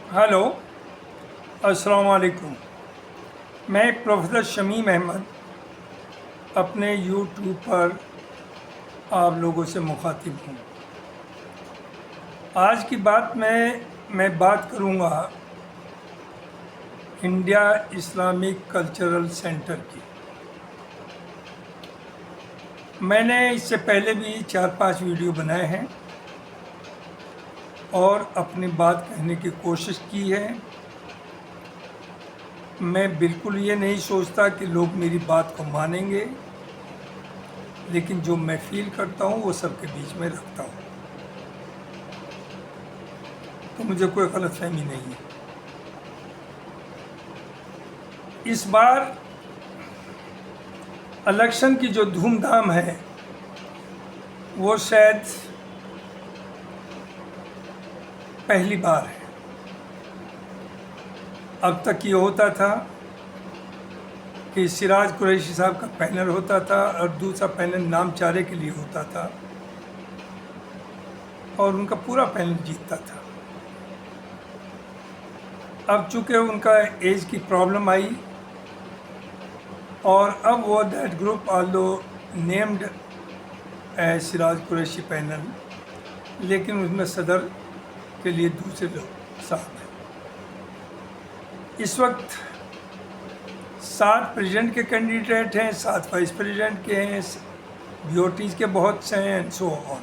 Hello, अस्सलाम वालेकुम। मैं प्रोफेसर शमीम अहमद अपने यूट्यूब पर आप लोगों से मुखातिब हूँ। आज की बात में मैं बात करूँगा इंडिया इस्लामिक कल्चरल सेंटर की। मैंने इससे पहले भी 4-5 वीडियो बनाए हैं और अपनी बात कहने की कोशिश की है। मैं बिल्कुल ये नहीं सोचता कि लोग मेरी बात को मानेंगे, लेकिन जो मैं फील करता हूँ वो सबके बीच में रखता हूँ, तो मुझे कोई गलतफहमी नहीं है। इस बार इलेक्शन की जो धूमधाम है वो शायद पहली बार है। अब तक ये होता था कि सिराज कुरैशी साहब का पैनल होता था और दूसरा पैनल नामचारे के लिए होता था और उनका पूरा पैनल जीतता था। अब चूँकि उनका एज की प्रॉब्लम आई और अब वो that group although named as Siraj Qureshi panel, लेकिन उसमें सदर के लिए दूसरे लोग साथ हैं। इस वक्त 7 प्रेसिडेंट के कैंडिडेट हैं, 7 वाइस प्रेसिडेंट के हैं, बीओटीज के बहुत से हैं एंड सो ऑन।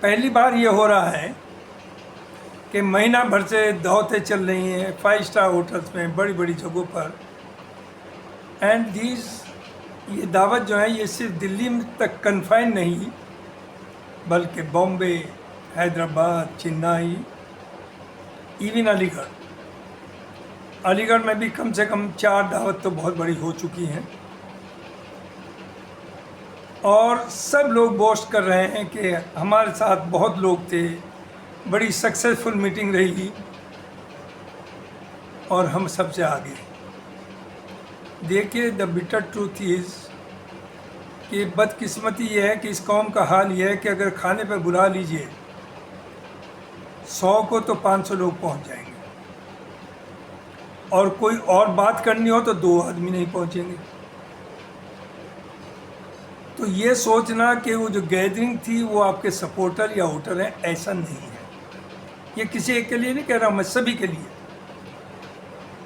पहली बार ये हो रहा है कि महीना भर से दावतें चल रही हैं 5 स्टार होटल्स में, बड़ी बड़ी जगहों पर। एंड ये दावत जो है ये सिर्फ दिल्ली में तक कन्फाइन नहीं, बल्कि बॉम्बे, हैदराबाद, चेन्नई, इवन अलीगढ़ में भी कम से कम 4 दावत तो बहुत बड़ी हो चुकी हैं। और सब लोग बोस्ट कर रहे हैं कि हमारे साथ बहुत लोग थे, बड़ी सक्सेसफुल मीटिंग रही और हम सबसे आगे। देखिए, द बिटर ट्रूथ इज़ कि बदकिस्मती ये है कि इस कौम का हाल ये है कि अगर खाने पर बुला लीजिए 100 को तो 500 लोग पहुंच जाएंगे, और कोई और बात करनी हो तो 2 आदमी नहीं पहुंचेंगे। तो ये सोचना कि वो जो गैदरिंग थी वो आपके सपोर्टर या वोटर हैं, ऐसा नहीं है। ये किसी एक के लिए नहीं कह रहा हूँ, मैं सभी के लिए।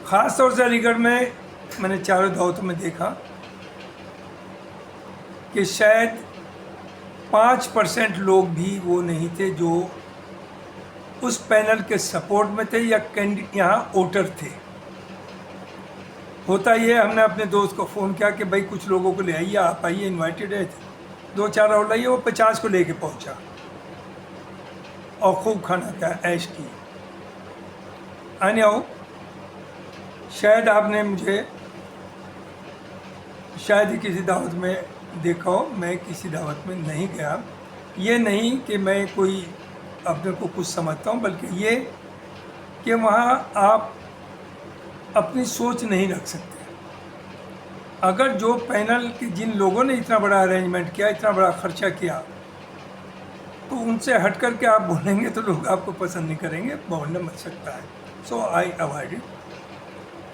ख़ास तौर से अलीगढ़ में मैंने चारों दावतों में देखा कि शायद 5% लोग भी वो नहीं थे जो उस पैनल के सपोर्ट में थे या यहाँ वोटर थे। होता ये, हमने अपने दोस्त को फ़ोन किया कि भाई कुछ लोगों को ले आइए, आप आइए, इनवाइटेड है, 2-4 और लाइए। वो 50 को लेके पहुंचा और खूब खाना खाया, ऐश की। आने शायद आपने मुझे शायद ही किसी दावत में देखा हो, मैं किसी दावत में नहीं गया। ये नहीं कि मैं कोई अपने को कुछ समझता हूँ, बल्कि ये कि वहाँ आप अपनी सोच नहीं रख सकते। अगर जो पैनल के जिन लोगों ने इतना बड़ा अरेंजमेंट किया, इतना बड़ा खर्चा किया, तो उनसे हट कर के आप बोलेंगे तो लोग आपको पसंद नहीं करेंगे, बोलना मच सकता है। सो आई अवॉइड इट।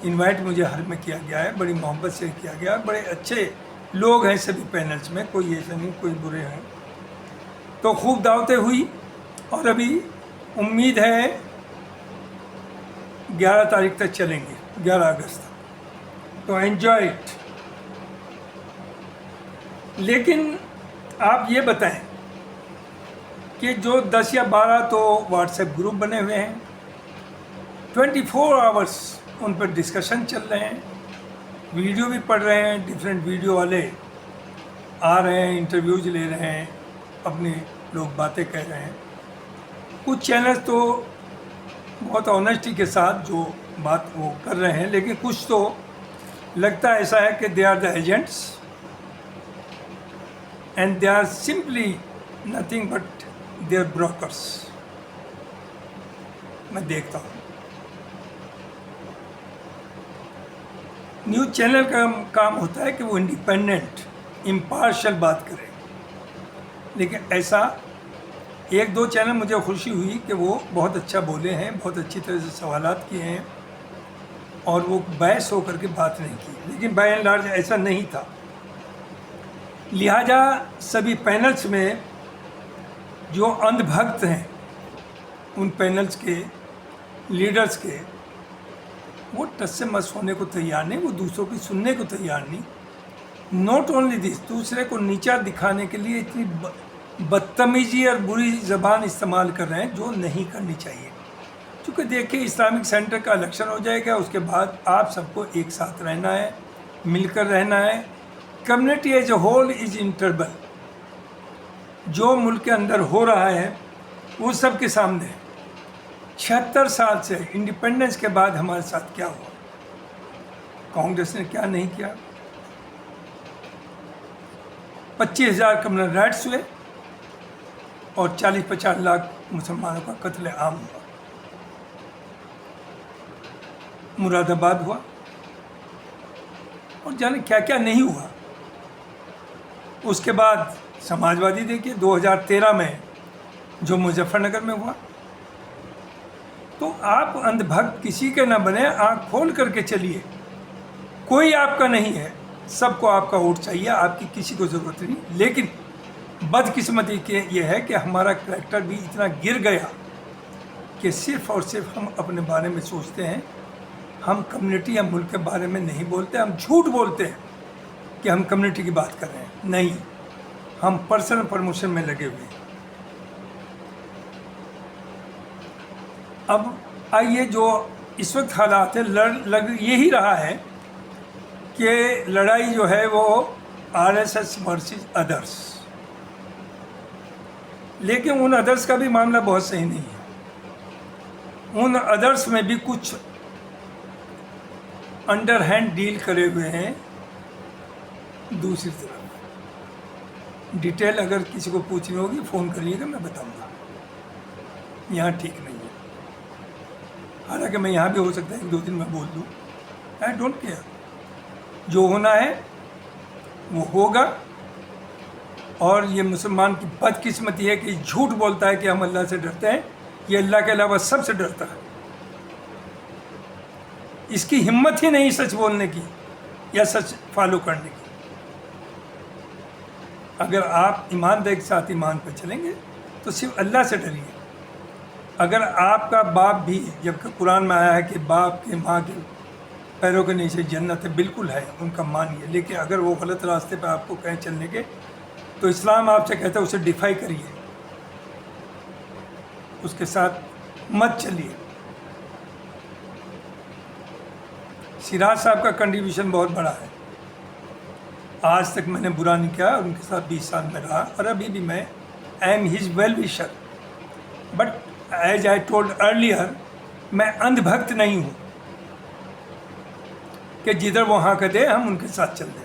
इन्वाइट मुझे हर में किया गया है, बड़ी मोहब्बत से किया गया है, बड़े अच्छे लोग हैं सभी पैनल्स में, कोई ऐसा नहीं कोई बुरे हैं। तो खूब दावतें हुई और अभी उम्मीद है 11 तारीख तक चलेंगे, 11 अगस्त तक। तो एन्जॉय इट। लेकिन आप ये बताएं कि जो 10 या 12 तो व्हाट्सएप ग्रुप बने हुए हैं, 24 आवर्स उन पर डिस्कशन चल रहे हैं, वीडियो भी पढ़ रहे हैं, डिफरेंट वीडियो वाले आ रहे हैं, इंटरव्यूज ले रहे हैं, अपने लोग बातें कह रहे हैं। कुछ चैनल्स तो बहुत ऑनेस्टी के साथ जो बात वो कर रहे हैं, लेकिन कुछ तो लगता ऐसा है कि they are the agents and they are simply nothing but they are brokers. मैं देखता हूँ न्यूज़ चैनल का काम होता है कि वो इंडिपेंडेंट इम्पार्शियल बात करें, लेकिन ऐसा एक दो चैनल मुझे खुशी हुई कि वो बहुत अच्छा बोले हैं, बहुत अच्छी तरह से सवालात किए हैं और वो बहस होकर के बात नहीं की, लेकिन बाय एंड लार्ज ऐसा नहीं था। लिहाजा सभी पैनल्स में जो अंधभक्त हैं, उन पैनल्स के लीडर्स के, वो टस से मस होने को तैयार नहीं, वो दूसरों की सुनने को तैयार नहीं। नॉट ओनली दिस, दूसरे को नीचा दिखाने के लिए इतनी बदतमीजी और बुरी ज़बान इस्तेमाल कर रहे हैं जो नहीं करनी चाहिए। क्योंकि देखिए, इस्लामिक सेंटर का इलेक्शन हो जाएगा, उसके बाद आप सबको एक साथ रहना है, मिलकर रहना है। Community as a whole is integral. जो मुल्क के अंदर हो रहा है वो सब के सामने है। 76 साल से इंडिपेंडेंस के बाद हमारे साथ क्या हुआ, कांग्रेस ने क्या नहीं किया। 25,000 कम्युनल राइट्स हुए और 40-50 लाख मुसलमानों का कत्ल आम हुआ। मुरादाबाद हुआ और जाने क्या क्या नहीं हुआ। उसके बाद समाजवादी देखिए 2013 में जो मुजफ्फरनगर में हुआ। तो आप अंधभक्त किसी के ना बने, आँख खोल करके चलिए। कोई आपका नहीं है, सबको आपका वोट चाहिए, आपकी किसी को ज़रूरत नहीं। लेकिन बदकिस्मती के ये है कि हमारा करैक्टर भी इतना गिर गया कि सिर्फ़ और सिर्फ हम अपने बारे में सोचते हैं। हम कम्युनिटी या मुल्क के बारे में नहीं बोलते। हम झूठ बोलते हैं कि हम कम्युनिटी की बात कर रहे हैं, नहीं, हम पर्सनल प्रमोशन में लगे हुए हैं। अब आइए, जो इस वक्त हालात है, लग यही रहा है कि लड़ाई जो है वो आरएसएस वर्सेस अदर्स। लेकिन उन अदर्स का भी मामला बहुत सही नहीं है। उन अदर्स में भी कुछ अंडर हैंड डील करे हुए हैं दूसरी तरफ। डिटेल अगर किसी को पूछनी होगी फ़ोन करिएगा, मैं बताऊंगा। यहाँ ठीक नहीं है। हालांकि मैं यहाँ भी हो सकता है 1-2 दिन में बोल दूँ, आई डोंट केयर। जो होना है वो होगा। और ये मुसलमान की बदकिस्मती है कि झूठ बोलता है कि हम अल्लाह से डरते हैं। ये अल्लाह के अलावा सबसे डरता है। इसकी हिम्मत ही नहीं सच बोलने की या सच फॉलो करने की। अगर आप ईमानदारी के साथ ईमान पर चलेंगे तो सिर्फ अल्लाह से डरिए। अगर आपका बाप भी, जबकि कुरान में आया है कि बाप के माँ के पैरों के नीचे जन्नत है, बिल्कुल है, उनका मानिए। लेकिन अगर वो गलत रास्ते पर आपको कहें चलने के, तो इस्लाम आपसे कहता है उसे डिफाई करिए, उसके साथ मत चलिए। सिराज साहब का कंट्रीब्यूशन बहुत बड़ा है। आज तक मैंने बुरा नहीं किया, उनके साथ 20 साल में रहा और अभी भी मैं I am his well wisher. But as I told earlier, मैं अंधभक्त नहीं हूँ कि जिधर वो हाँ कर दे हम उनके साथ चल दें।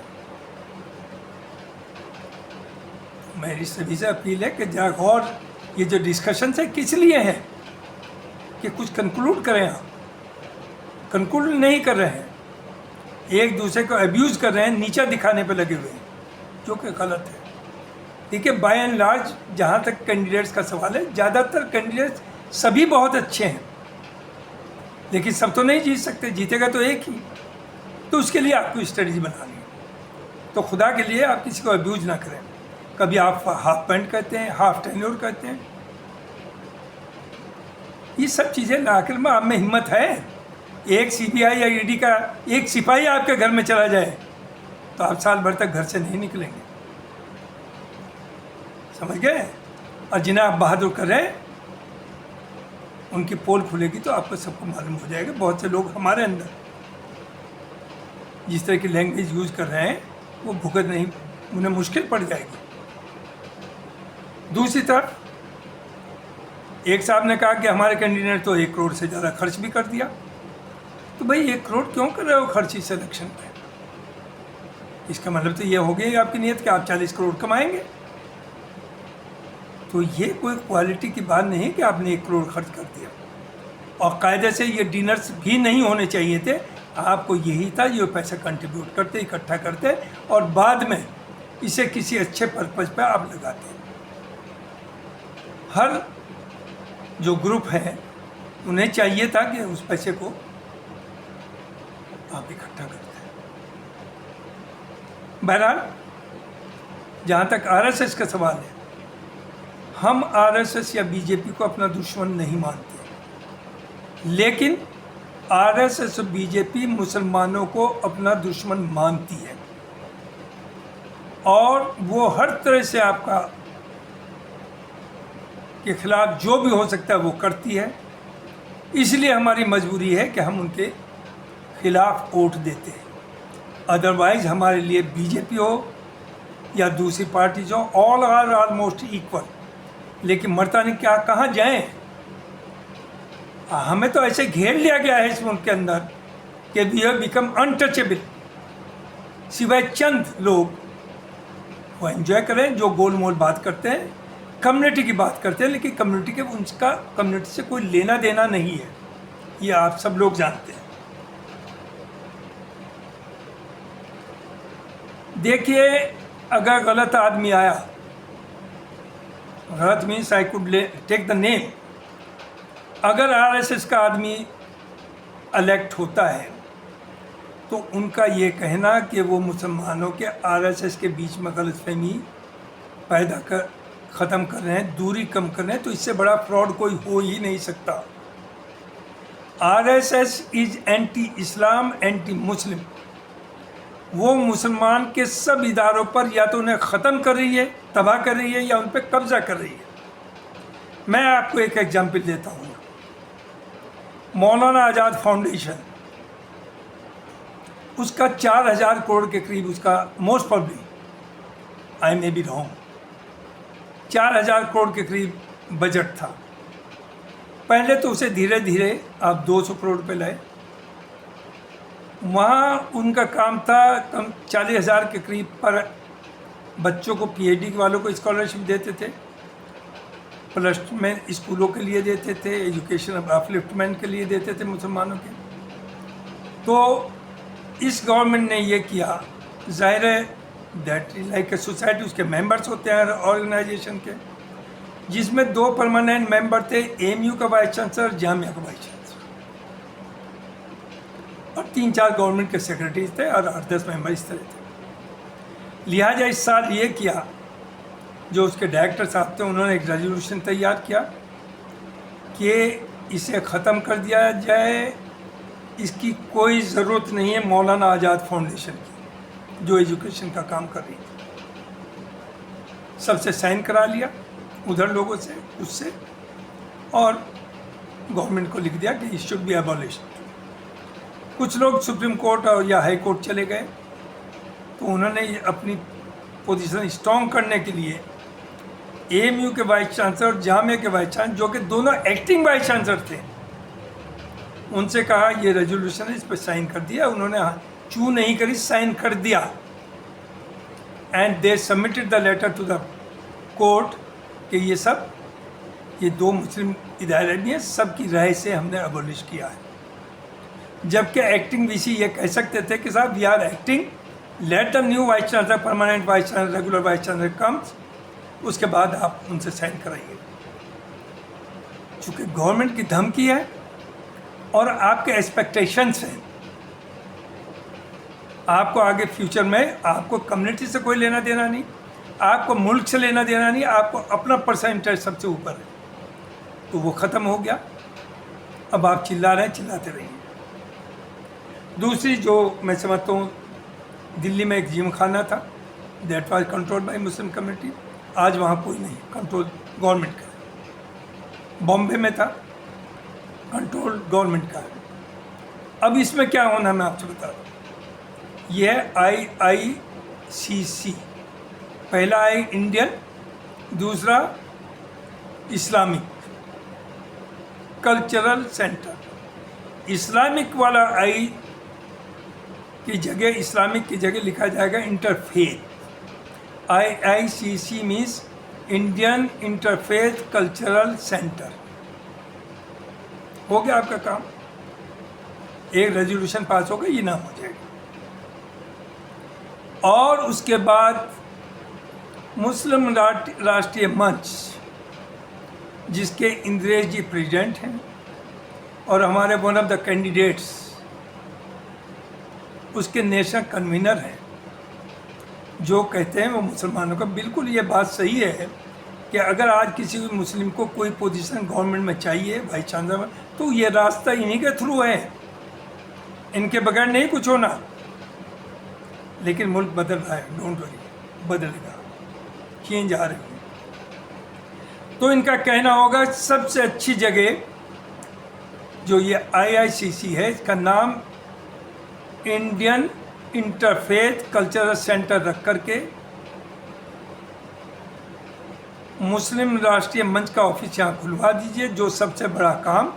मेरी सभी से अपील है कि जरा और ये जो डिस्कशन है किस लिए है कि कुछ कंक्लूड करें। आप कंक्लूड नहीं कर रहे हैं, एक दूसरे को अब्यूज़ कर रहे हैं, नीचा दिखाने पे लगे हुए हैं, जो कि गलत है। देखिए, बाय एंड लार्ज जहाँ तक कैंडिडेट्स का सवाल है, ज़्यादातर कैंडिडेट्स सभी बहुत अच्छे हैं, लेकिन सब तो नहीं जीत सकते। जीतेगा तो एक ही। तो उसके लिए आपको स्ट्रेटजी बनानी है। तो खुदा के लिए आप किसी को अब्यूज़ ना करें। कभी आप हाफ पैंट कहते हैं, हाफ टेन्योर कहते हैं। ये सब चीज़ें आखिर में आप में हिम्मत है। एक सीबीआई या ईडी का एक सिपाही आपके घर में चला जाए तो आप साल भर तक घर से नहीं निकलेंगे, समझ गए। और जिन्हें आप बहादुर कर रहे हैं उनकी पोल खुलेगी तो आपको सबको मालूम हो जाएगा। बहुत से लोग हमारे अंदर जिस तरह की लैंग्वेज यूज़ कर रहे हैं वो भुगत नहीं, उन्हें मुश्किल पड़ जाएगी। दूसरी तरफ एक साहब ने कहा कि हमारे कैंडिडेट तो 1 करोड़ से ज़्यादा खर्च भी कर दिया। तो भाई 1 करोड़ क्यों कर रहे हो खर्च इस इलेक्शन पे? इसका मतलब तो ये हो गया आपकी नीयत कि आप 40 करोड़ कमाएंगे। तो ये कोई क्वालिटी की बात नहीं है कि आपने 1 करोड़ खर्च कर दिया। और कायदे से ये डिनर्स भी नहीं होने चाहिए थे। आपको यही था, ये पैसा कंट्रीब्यूट करते, इकट्ठा करते और बाद में इसे किसी अच्छे पर्पज़ पे आप लगाते। हर जो ग्रुप है उन्हें चाहिए था कि उस पैसे को आप इकट्ठा करते हैं। बहरहाल जहाँ तक आरएसएस का सवाल है, हम आरएसएस या बीजेपी को अपना दुश्मन नहीं मानते, लेकिन आरएसएस और बीजेपी मुसलमानों को अपना दुश्मन मानती है और वो हर तरह से आपका के खिलाफ जो भी हो सकता है वो करती है। इसलिए हमारी मजबूरी है कि हम उनके खिलाफ वोट देते हैं। अदरवाइज हमारे लिए बीजेपी हो या दूसरी पार्टी जो, ऑल आर ऑलमोस्ट इक्वल। लेकिन मरता नहीं क्या, कहाँ जाएं? हमें तो ऐसे घेर लिया गया है इस मुल्क के अंदर कि वी हैव बिकम अनटचेबल। सिवाय चंद लोग वो एंजॉय करें जो गोल मोल बात करते हैं, कम्युनिटी की बात करते हैं, लेकिन कम्युनिटी के उनका कम्युनिटी से कोई लेना देना नहीं है, ये आप सब लोग जानते हैं। देखिए, अगर गलत आदमी आया, गलत means I could take the name, अगर आरएसएस का आदमी इलेक्ट होता है तो उनका ये कहना कि वो मुसलमानों के आरएसएस के बीच में गलतफहमी पैदा कर ख़त्म कर रहे हैं, दूरी कम कर रहे हैं, तो इससे बड़ा फ्रॉड कोई हो ही नहीं सकता। RSS is anti Islam, anti Muslim. वो मुसलमान के सब इदारों पर या तो उन्हें ख़त्म कर रही है, तबाह कर रही है, या उन पर कब्ज़ा कर रही है। मैं आपको एक एग्जाम्पल देता हूँ। मौलाना आज़ाद फाउंडेशन, उसका 4000 करोड़ के करीब, उसका most probably, I may be wrong, 4000 crore के करीब बजट था। पहले तो उसे धीरे धीरे आप 200 करोड़ पे लाए। वहाँ उनका काम था कम 40,000 के करीब पर बच्चों को, पीएचडी वालों को स्कॉलरशिप देते थे, प्लस में स्कूलों के लिए देते थे, एजुकेशन अपलिफ्टमेंट के लिए देते थे मुसलमानों के। तो इस गवर्नमेंट ने ये किया, जाहिर है that is like a society, उसके मेंबर्स होते हैं ऑर्गेनाइजेशन के, जिसमें 2 परमानेंट मेंबर थे, एएमयू का वाइस चांसलर, जामिया का वाइस चांसलर, और 3-4 गवर्नमेंट के सेक्रेटरीज थे और 8-10 मेंबर इस तरह थे। लिहाजा इस साल ये किया, जो उसके डायरेक्टर साहब थे, उन्होंने एक रेजोल्यूशन तैयार किया कि इसे ख़त्म कर दिया जाए, इसकी कोई ज़रूरत नहीं है मौलाना आज़ाद फाउंडेशन की, जो एजुकेशन का काम कर रही थी। सबसे साइन करा लिया उधर लोगों से, उससे, और गवर्नमेंट को लिख दिया कि इट शुड बी एबॉलिश्ड। कुछ लोग सुप्रीम कोर्ट और या हाई कोर्ट चले गए, तो उन्होंने अपनी पोजीशन स्ट्रॉन्ग करने के लिए एएमयू के वाइस चांसलर और जामिया के वाइस चांसलर, जो कि दोनों एक्टिंग वाइस चांसलर थे, उनसे कहा ये रेजोल्यूशन है, इस पर साइन कर दिया। उन्होंने चू नहीं करी, साइन कर दिया। And they submitted the letter to the court कि ये सब, ये 2 मुस्लिम इदारे भी हैं, सबकी राय से हमने अबॉलिश किया है। जबकि एक्टिंग वीसी ये कह सकते थे कि साहब we are acting, let the new vice chancellor, permanent vice chancellor, regular vice chancellor comes, उसके बाद आप उनसे साइन कराइए। चूँकि गवर्नमेंट की धमकी है और आपके एक्सपेक्टेशंस हैं, आपको आगे फ्यूचर में आपको कम्युनिटी से कोई लेना देना नहीं, आपको मुल्क से लेना देना नहीं, आपको अपना पर्सनल इंटरेस्ट सबसे ऊपर है, तो वो ख़त्म हो गया। अब आप चिल्ला रहे हैं, चिल्लाते रहिए। दूसरी जो मैं समझता हूँ, दिल्ली में एक जिम खाना था, that was control by Muslim community, आज वहाँ कोई नहीं, कंट्रोल गवर्नमेंट का है। बॉम्बे में था, कंट्रोल गवर्नमेंट का है। अब इसमें क्या होना मैं आपसे बता दूँ। यह IICC, पहला आई इंडियन, दूसरा इस्लामिक कल्चरल सेंटर। इस्लामिक वाला आई की जगह, इस्लामिक की जगह लिखा जाएगा interfaith. IICC means Indian interfaith cultural centre. हो गया आपका काम, एक रेजोल्यूशन पास हो गया, ये नाम हो जाएगा। और उसके बाद मुस्लिम राष्ट्रीय मंच, जिसके इंद्रेश जी प्रेसिडेंट हैं और हमारे वन ऑफ द कैंडिडेट्स उसके नेशनल कन्वीनर हैं, जो कहते हैं वो मुसलमानों का बिल्कुल ये बात सही है कि अगर आज किसी मुस्लिम को कोई पोजीशन गवर्नमेंट में चाहिए वाइस चांसलर में, तो ये रास्ता इन्हीं के थ्रू है, इनके बगैर नहीं कुछ होना। लेकिन मुल्क बदल रहा है, डोंट वरी, बदलेगा, चेंज आ रही है। तो इनका कहना होगा सबसे अच्छी जगह जो ये IICC है, इसका नाम इंडियन इंटरफेथ कल्चरल सेंटर रख करके मुस्लिम राष्ट्रीय मंच का ऑफिस यहाँ खुलवा दीजिए, जो सबसे बड़ा काम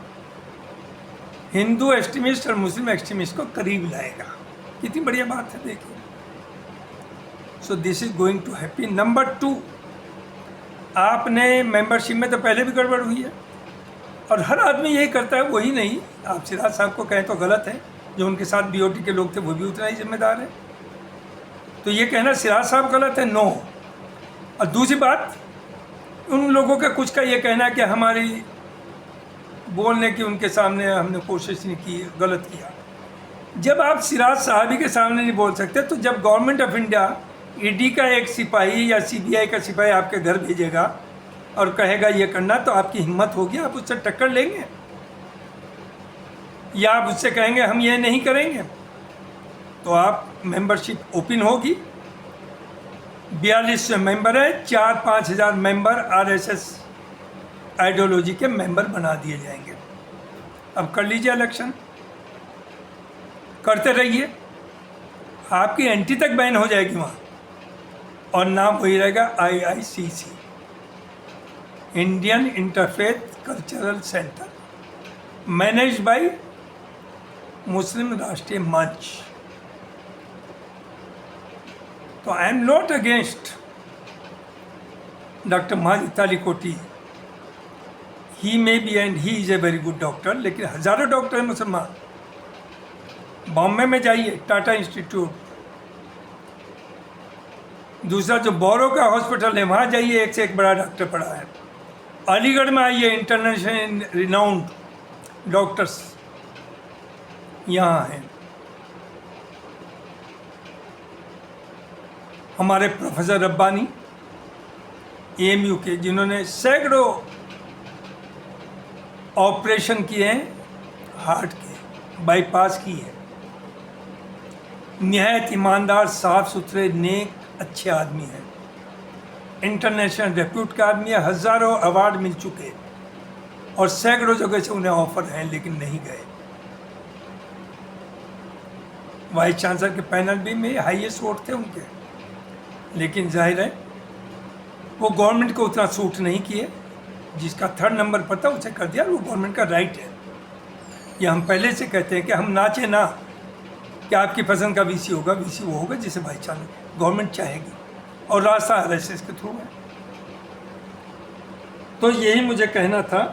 हिंदू एक्सट्रीमिस्ट और मुस्लिम एक्सट्रीमिस्ट को करीब लाएगा। कितनी बढ़िया बात है, देखिए। So this is going to happy. Number 2, आपने मेंबरशिप में तो पहले भी गड़बड़ हुई है और हर आदमी यही करता है, वही नहीं। आप सिराज साहब को कहें तो गलत है, जो उनके साथ BOT के लोग थे वो भी उतना ही जिम्मेदार है। तो ये कहना सिराज साहब गलत है, नो। और दूसरी बात, उन लोगों का कुछ का ये कहना है कि हमारी बोलने की उनके सामने हमने कोशिश नहीं की, गलत किया। जब आप सिराज साहब के सामने नहीं बोल सकते, तो जब गवर्नमेंट ऑफ इंडिया ED का एक सिपाही या CBI का सिपाही आपके घर भेजेगा और कहेगा ये करना, तो आपकी हिम्मत होगी, आप उससे टक्कर लेंगे या आप उससे कहेंगे हम ये नहीं करेंगे? तो आप मेंबरशिप ओपन होगी। 42 मेंबर है, 4-5 हज़ार मेंबर RSS आइडियोलॉजी के मेंबर बना दिए जाएंगे। अब कर लीजिए इलेक्शन, करते रहिए, आपकी एंट्री तक बैन हो जाएगी वहाँ, और नाम वही रहेगा IICC, Indian interfaith cultural centre, managed by Muslim Rashtriya Manch. तो I am not against doctor Majid Talikoti, he may be and he is a very good doctor, लेकिन हज़ारों डॉक्टर हैं मुसलमान। बॉम्बे में जाइए, टाटा इंस्टीट्यूट, दूसरा जो बोरो का हॉस्पिटल है वहाँ जाइए, एक से एक बड़ा डॉक्टर पड़ा है। अलीगढ़ में आइए, इंटरनेशनल रिनाउंड डॉक्टर्स यहाँ हैं। हमारे प्रोफेसर रब्बानी AMU के, जिन्होंने सैकड़ों ऑपरेशन किए हैं, हार्ट के बाईपास की है, निहायत ईमानदार, साफ सुथरे, नेक, अच्छे आदमी हैं, इंटरनेशनल रेप्यूट का आदमी है, हज़ारों अवार्ड मिल चुके और सैकड़ों जगह से उन्हें ऑफर हैं, लेकिन नहीं गए। वाइस चांसलर के पैनल भी में हाईएस्ट वोट थे उनके, लेकिन जाहिर है वो गवर्नमेंट को उतना सूट नहीं किए। जिसका 3rd नंबर पर था उसे कर दिया, वो गवर्नमेंट का राइट है। ये हम पहले से कहते हैं कि हम नाचे ना कि आपकी पसंद का VC होगा, VC वो होगा जिसे वाइस चांसलर गवर्नमेंट चाहेगी, और रास्ता RSS के थ्रू है। तो यही मुझे कहना था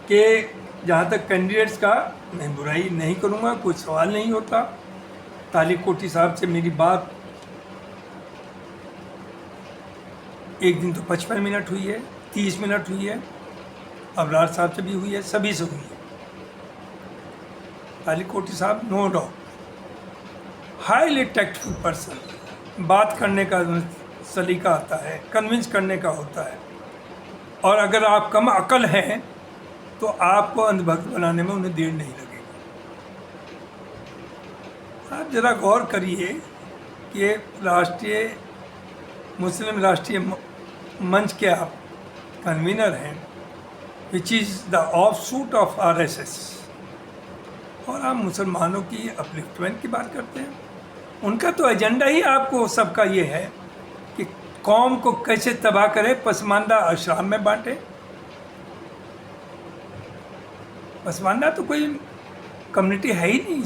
कि जहाँ तक कैंडिडेट्स का, मैं बुराई नहीं करूँगा, कोई सवाल नहीं होता। तालिकोटी साहब से मेरी बात एक दिन तो 55 मिनट हुई है, 30 मिनट हुई है, अबरार साहब से भी हुई है, सभी से हुई है। तालिकोटी साहब no doubt highly tactful person, बात करने का सलीका आता है, कन्विंस करने का होता है, और अगर आप कम अकल हैं तो आपको अंधभक्त बनाने में उन्हें देर नहीं लगेगी। आप ज़रा गौर करिए कि मुस्लिम राष्ट्रीय मंच के आप कन्वीनर हैं, which is the offshoot of RSS, और आप मुसलमानों की अपलिफ्टमेंट की बात करते हैं। उनका तो एजेंडा ही आपको सबका ये है कि कौम को कैसे तबाह करे, पसमानदा अशराम में बांटे। पसमानदा तो कोई कम्युनिटी है ही नहीं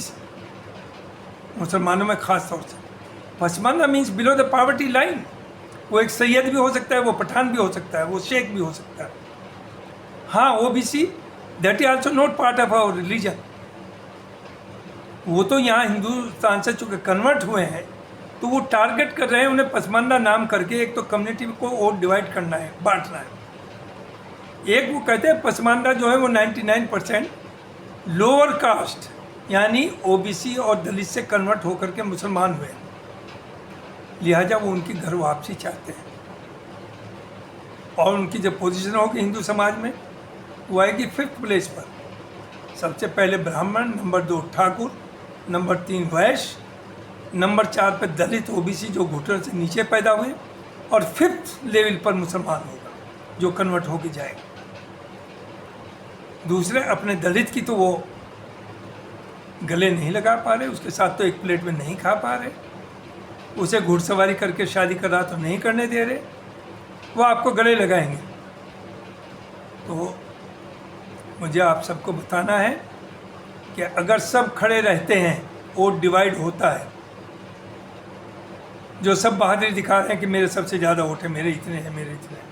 मुसलमानों में, ख़ास तौर से Pasmanda means below the poverty line. वो एक सैयद भी हो सकता है, वो पठान भी हो सकता है, वो शेख भी हो सकता है। हाँ, OBC that is also not part of our religion. वो तो यहाँ हिंदुस्तान से चूँकि कन्वर्ट हुए हैं, तो वो टारगेट कर रहे हैं उन्हें पसमानदा नाम करके। एक तो कम्युनिटी को और डिवाइड करना है, बांटना है। एक वो कहते हैं पसमानदा जो है वो 99% लोअर कास्ट यानी ओबीसी और दलित से कन्वर्ट होकर के मुसलमान हुए, लिहाजा वो उनकी घर वापसी चाहते हैं। और उनकी जब पोजीशन होगी हिंदू समाज में वो आएगी 5th प्लेस पर। सबसे पहले ब्राह्मण, नंबर 2 ठाकुर, नंबर 3 वैश्य, नंबर 4 पे दलित ओबीसी जो घुटने से नीचे पैदा हुए, और 5th लेवल पर मुसलमान होगा जो कन्वर्ट होके जाएगा। दूसरे अपने दलित की तो वो गले नहीं लगा पा रहे, उसके साथ तो एक प्लेट में नहीं खा पा रहे, उसे घुड़सवारी करके शादी करा तो नहीं करने दे रहे, वो आपको गले लगाएंगे। तो मुझे आप सबको बताना है कि अगर सब खड़े रहते हैं वोट डिवाइड होता है। जो सब बहादुरी दिखा रहे हैं कि मेरे सबसे ज़्यादा वोट है, मेरे इतने हैं, मेरे इतने हैं,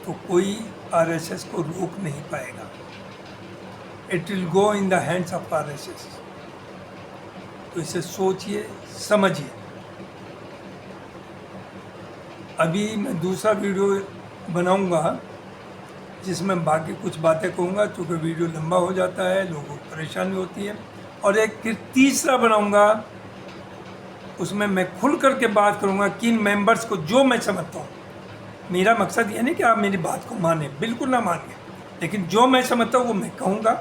तो कोई आरएसएस को रोक नहीं पाएगा। It will go in the hands of RSS. तो इसे सोचिए, समझिए। अभी मैं दूसरा वीडियो बनाऊंगा जिसमें बाकी कुछ बातें कहूँगा, क्योंकि वीडियो लंबा हो जाता है, लोगों को परेशानी होती है। और एक फिर तीसरा बनाऊंगा, उसमें मैं खुल करके बात करूँगा किन मेंबर्स को जो मैं समझता हूँ। मेरा मकसद ये नहीं कि आप मेरी बात को माने, बिल्कुल ना मानिए, लेकिन जो मैं समझता हूँ वो मैं कहूँगा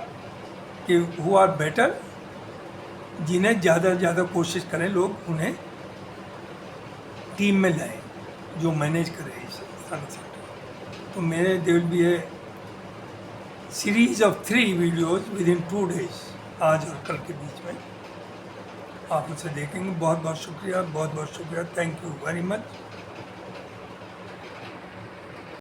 कि हु आर बेटर, जिन्हें ज़्यादा से ज़्यादा कोशिश करें लोग उन्हें टीम में लाएं जो मैनेज करे इस स्थान से। तो मेरे there will be A series of 3 videos with in 2 days, आज और कल के बीच में आप उसे देखेंगे। बहुत बहुत शुक्रिया, बहुत बहुत शुक्रिया। Thank you very much.